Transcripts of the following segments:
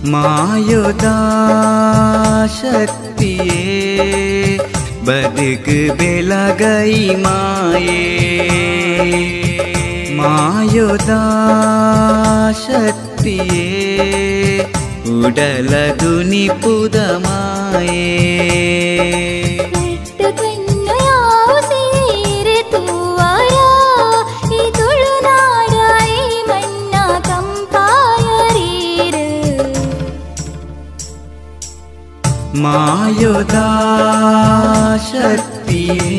ಮಾಯೋದಾ ಶಕ್ತಿಯೇ ಬದುಕು ಬೆಳಗೈ ಮಾಯೇ ಮಾಯೋದಾ ಶಕ್ತಿಯೇ ಉಡಲದು ನಿಪುದ ಮಾಯೇ ಮಾಯೋದಾ ಶಕ್ತಿಯೇ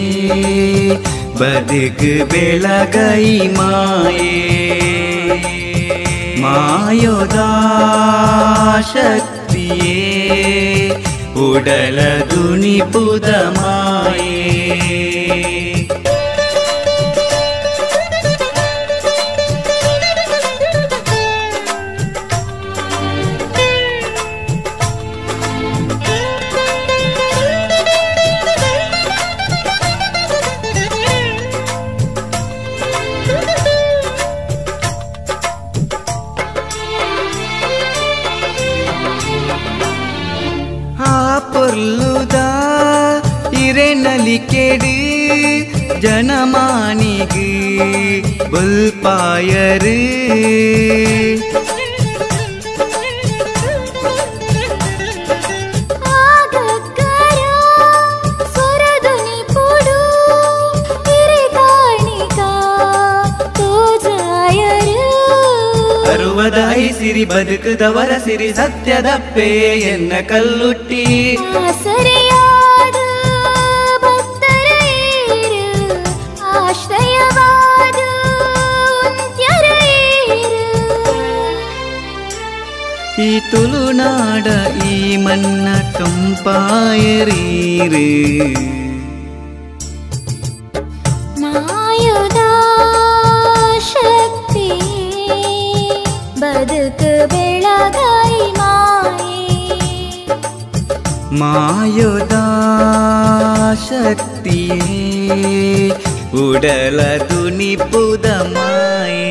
ಬದುಕು ಬೆಳಗೈ ಮಾಯೇ ಮಾಯೋದಾ ಶಕ್ತಿಯೇ ಉಡಲದು ನಿಪುದ ಮಾಯೇ பொருளுதா இறைநலிக்கேடு ஜனமானிகு புல்பாயரு ಅರುವದಾಯಿ ಸಿರಿ ಬದುಕದವರ ಸಿರಿ ಸತ್ಯದಪ್ಪೆ ಎನ್ನ ಕಲ್ಲುಟ್ಟಿ ಆಸರೆಯಾದ ಭಕ್ತರ ಆಶ್ರಯವಾದ ಈ ತುಳುನಾಡ ಈ ಮನ್ನ ಕಂಪಾಯರೀರು ಮಾಯೋದಾ ಶಕ್ತಿ ಬದುಕು ಬೆಳಗೈ ಮಾಯೇ ಮಾಯೋದಾ ಶಕ್ತಿಯೇ ಉಡಲದು ನಿಪುದ ಮಾಯೇ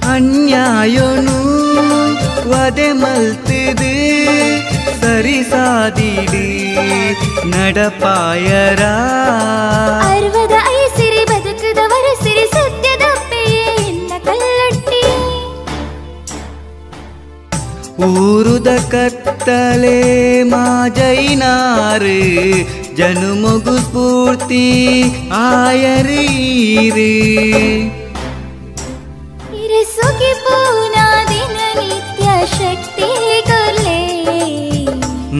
ಅನ್ಯಾಯನು ವದೆ ಮಲ್ತಿದು ಸರಿ ಸಾದಿಡು ನಡಪಾಯರ ಅರ್ವದ ಐಸಿರಿ ಬದುಕದವರ ಸಿರಿ ಸತ್ಯದಪ್ಪೆ ಎನ್ನ ಕಲ್ಲಟ್ಟಿ ಊರುದ ಕತ್ತಲೆ ಮಾಜೈನಾರು ಜನುಮಗು ಸ್ಫೂರ್ತಿ ಆಯರೀರು ಸುಖಿ ಪೂನಾ ದಿನ ನಿತ್ಯ ಶಕ್ತಿ ಕೊಲೆ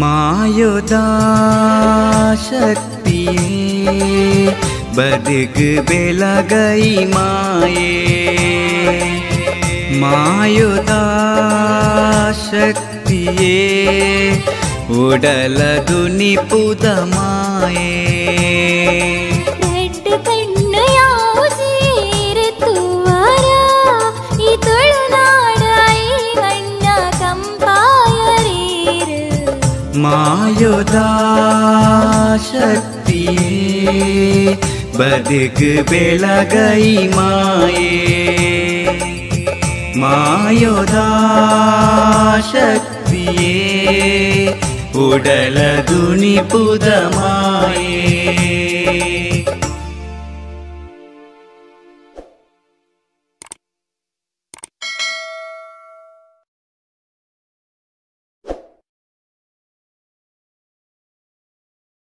ಮಾಯೋದಾ ಶಕ್ತಿಯೇ ಬದುಕು ಬೆಳಗೈ ಮಾಯೇ ಮಾಯೋದಾ ಶಕ್ತಿಯೇ ಉಡಲದು ನಿಪುದ ಮಾಯೇ ಮಾಯೋದಾ ಶಕ್ತಿಯೇ ಬದುಕು ಬೆಳಗೈ ಮಾಯೇ ಮಾಯೋದಾ ಶಕ್ತಿಯೇ ಉಡಲದು ನಿಪುದ ಮಾಯೇ